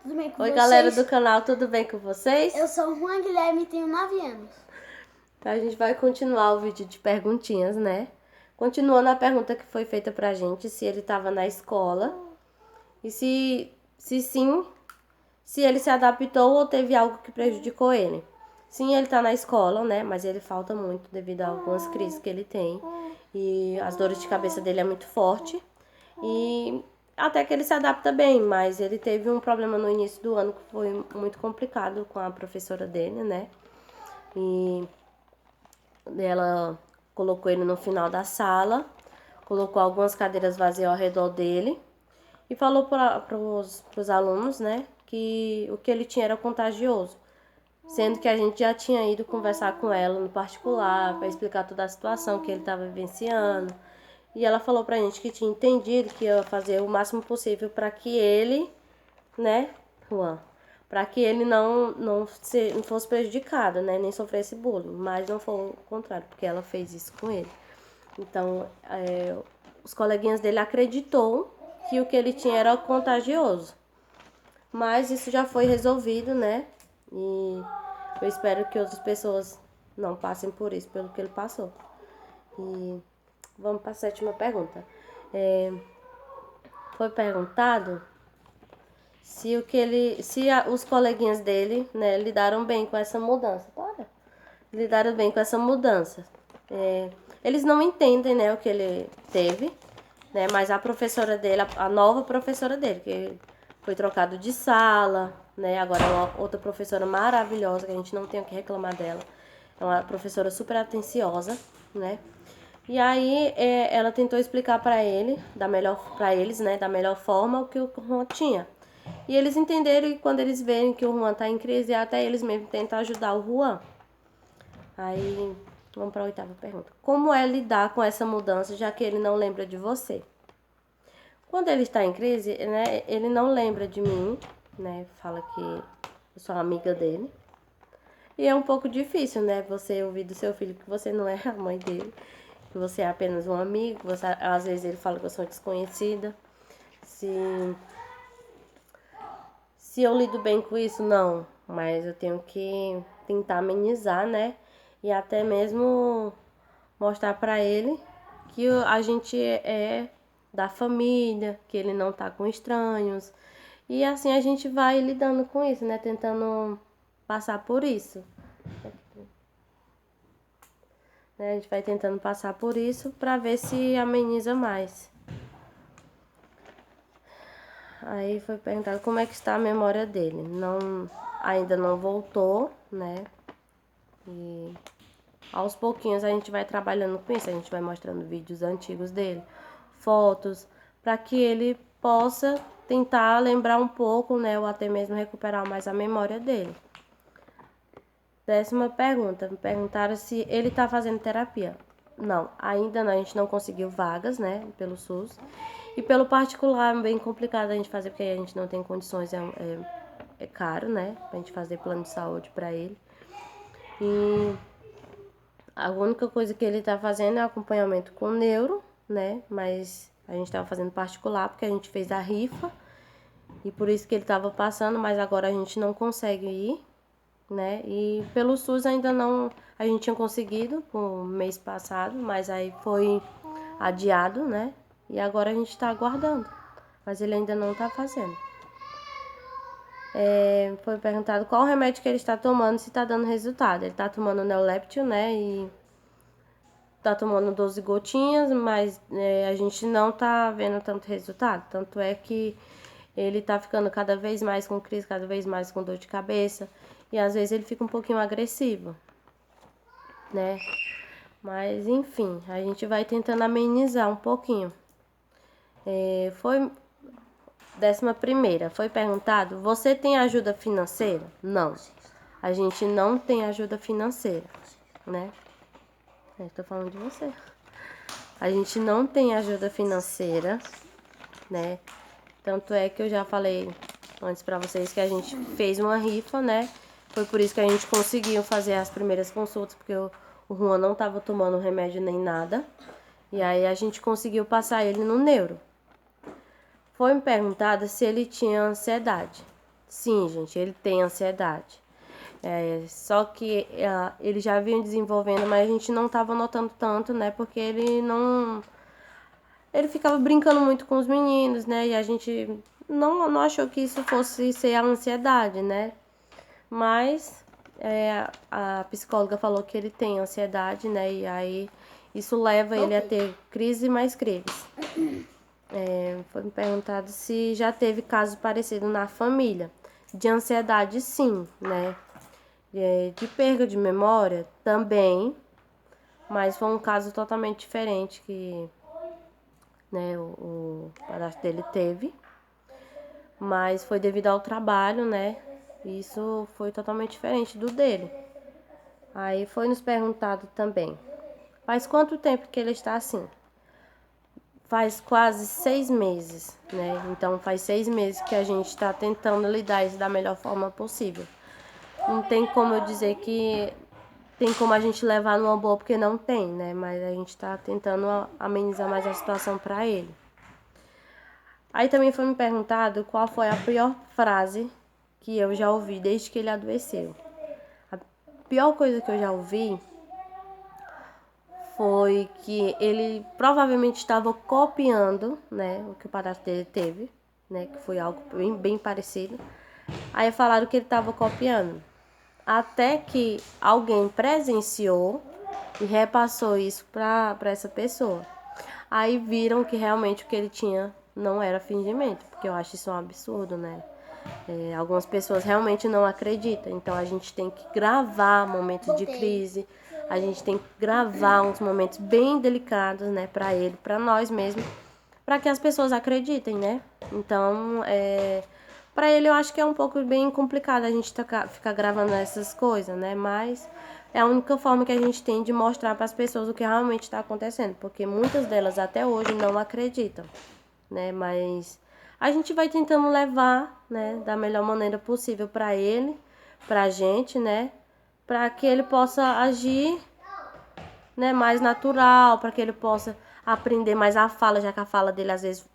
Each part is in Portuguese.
Tudo bem com Oi, vocês? galera do canal, tudo bem com vocês? Eu sou Juan Guilherme e tenho 9 anos. Então a gente vai continuar o vídeo de perguntinhas, né? Continuando a pergunta que foi feita pra gente, se ele estava na escola e se sim, se ele se adaptou ou teve algo que prejudicou ele. Sim, ele tá na escola, né? Mas ele falta muito devido a algumas crises que ele tem. E as dores de cabeça dele é muito forte. E até que ele se adapta bem, mas ele teve um problema no início do ano que foi muito complicado com a professora dele, né? E ela colocou ele no final da sala, colocou algumas cadeiras vazias ao redor dele e falou para os alunos, né, que o que ele tinha era contagioso. Sendo que a gente já tinha ido conversar com ela no particular para explicar toda a situação que ele estava vivenciando. E ela falou pra gente que tinha entendido que ia fazer o máximo possível para que ele, né, Juan, para que ele não fosse prejudicado, né, nem sofresse bullying. Mas não foi o contrário, porque ela fez isso com ele. Então, os coleguinhas dele acreditou que o que ele tinha era contagioso. Mas isso já foi resolvido, né? E eu espero que outras pessoas não passem por isso, pelo que ele passou. E vamos para a sétima pergunta. Foi perguntado se os coleguinhas dele, né, lidaram bem com essa mudança. Lidaram bem com essa mudança. Eles não entendem, né, o que ele teve, né, mas a professora dele, a nova professora dele, que foi trocado de sala, né, agora é uma outra professora maravilhosa, que a gente não tem o que reclamar dela. É uma professora super atenciosa, né. E aí ela tentou explicar para eles, né, da melhor forma o que o Juan tinha. E eles entenderam e quando eles verem que o Juan tá em crise, até eles mesmos tentam ajudar o Juan. Aí, vamos para a oitava pergunta. Como é lidar com essa mudança, já que ele não lembra de você? Quando ele está em crise, né, ele não lembra de mim, né, fala que eu sou amiga dele. E é um pouco difícil, né, você ouvir do seu filho que você não é a mãe dele, que você é apenas um amigo, às vezes ele fala que eu sou desconhecida. Se eu lido bem com isso, não, mas eu tenho que tentar amenizar, né? E até mesmo mostrar pra ele que a gente é da família, que ele não tá com estranhos. E assim a gente vai lidando com isso, né? Tentando passar por isso. Né? A gente vai tentando passar por isso pra ver se ameniza mais. Aí foi perguntado como é que está a memória dele. Ainda não voltou, né? E aos pouquinhos a gente vai trabalhando com isso. A gente vai mostrando vídeos antigos dele, fotos, para que ele possa tentar lembrar um pouco, né? Ou até mesmo recuperar mais a memória dele. Décima pergunta. Me perguntaram se ele está fazendo terapia. Não, ainda não. A gente não conseguiu vagas, né? Pelo SUS. E pelo particular é bem complicado a gente fazer, porque a gente não tem condições, é caro, né? Pra gente fazer plano de saúde pra ele. E a única coisa que ele tá fazendo é acompanhamento com neuro, né? Mas a gente tava fazendo particular, porque a gente fez a rifa. E por isso que ele tava passando, mas agora a gente não consegue ir, né? E pelo SUS ainda não, a gente tinha conseguido no mês passado, mas aí foi adiado, né? E agora a gente tá aguardando, mas ele ainda não tá fazendo. Foi perguntado qual o remédio que ele está tomando, se tá dando resultado. Ele tá tomando Neoléptio, né? E tá tomando 12 gotinhas, mas a gente não tá vendo tanto resultado. Tanto é que ele tá ficando cada vez mais com crise, cada vez mais com dor de cabeça. E às vezes ele fica um pouquinho agressivo, né? Mas enfim, a gente vai tentando amenizar um pouquinho. Foi 11ª, foi perguntado, você tem ajuda financeira? Não, a gente não tem ajuda financeira, né? Tô falando de você. A gente não tem ajuda financeira, né? Tanto é que eu já falei antes pra vocês que a gente fez uma rifa, né? Foi por isso que a gente conseguiu fazer as primeiras consultas, porque o Juan não tava tomando remédio nem nada. E aí a gente conseguiu passar ele no neuro. Foi me perguntado se ele tinha ansiedade. Sim, gente, ele tem ansiedade. Só que ele já vinha desenvolvendo, mas a gente não estava notando tanto, né? Porque ele não... Ele ficava brincando muito com os meninos, né? E a gente não achou que isso fosse ser a ansiedade, né? Mas a psicóloga falou que ele tem ansiedade, né? E aí isso leva ele a ter crise e mais crises. Foi me perguntado se já teve caso parecido na família. De ansiedade, sim, né? De perda de memória, também. Mas foi um caso totalmente diferente que, né, o padrasto dele teve. Mas foi devido ao trabalho, né? Isso foi totalmente diferente do dele. Aí foi nos perguntado também: faz quanto tempo que ele está assim? Faz quase 6 meses, né? Então faz 6 meses que a gente está tentando lidar isso da melhor forma possível. Não tem como eu dizer que tem como a gente levar numa boa, porque não tem, né? Mas a gente está tentando amenizar mais a situação para ele. Aí também foi me perguntado qual foi a pior frase que eu já ouvi desde que ele adoeceu. A pior coisa que eu já ouvi foi que ele provavelmente estava copiando, né, o que o padrasto dele teve, né, que foi algo bem parecido. Aí falaram que ele estava copiando. Até que alguém presenciou e repassou isso para essa pessoa. Aí viram que realmente o que ele tinha não era fingimento, porque eu acho isso um absurdo, né? Algumas pessoas realmente não acreditam, então a gente tem que gravar momentos de crise, a gente tem que gravar uns momentos bem delicados, né, para ele, para nós mesmos, para que as pessoas acreditem, né? Então, para ele eu acho que é um pouco bem complicado a gente ficar gravando essas coisas, né? Mas é a única forma que a gente tem de mostrar para as pessoas o que realmente está acontecendo, porque muitas delas até hoje não acreditam, né? Mas a gente vai tentando levar, né, da melhor maneira possível para ele, pra gente, né? Para que ele possa agir, né, mais natural, para que ele possa aprender mais a fala, já que a fala dele às vezes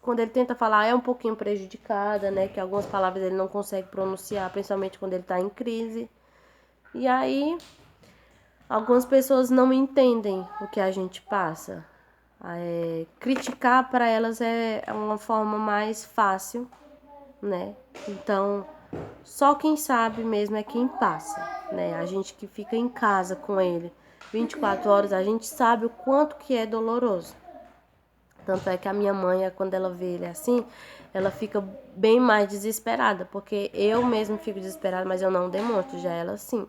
quando ele tenta falar é um pouquinho prejudicada, né? Que algumas palavras ele não consegue pronunciar, principalmente quando ele está em crise. E aí, algumas pessoas não entendem o que a gente passa. Criticar para elas é uma forma mais fácil, né? Então, só quem sabe mesmo é quem passa, né? A gente que fica em casa com ele 24 horas, a gente sabe o quanto que é doloroso. Tanto é que a minha mãe, quando ela vê ele assim, ela fica bem mais desesperada, porque eu mesmo fico desesperada, mas eu não demonstro, já ela sim.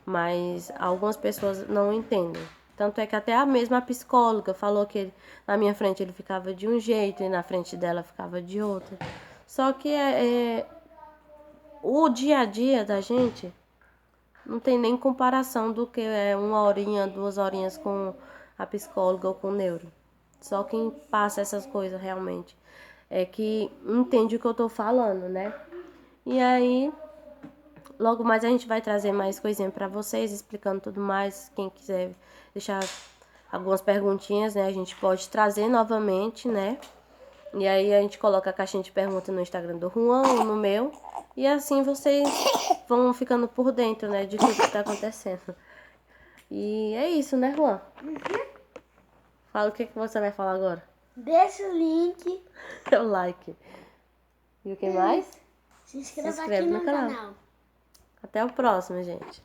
Mas algumas pessoas não entendem. Tanto é que até a mesma psicóloga falou que ele, na minha frente ele ficava de um jeito e na frente dela ficava de outro. Só que o dia a dia da gente não tem nem comparação do que é 1 horinha, 2 horinhas com a psicóloga ou com o neuro. Só quem passa essas coisas realmente é que entende o que eu tô falando, né? E aí, logo mais a gente vai trazer mais coisinha pra vocês, explicando tudo mais. Quem quiser deixar algumas perguntinhas, né? A gente pode trazer novamente, né? E aí a gente coloca a caixinha de perguntas no Instagram do Juan ou no meu. E assim vocês vão ficando por dentro, né? De tudo que tá acontecendo. E é isso, né, Juan? Fala o que você vai falar agora. Deixa o link. O like. E o que mais? Se inscreva Se inscreve aqui no no canal. canal. Até o próximo, gente.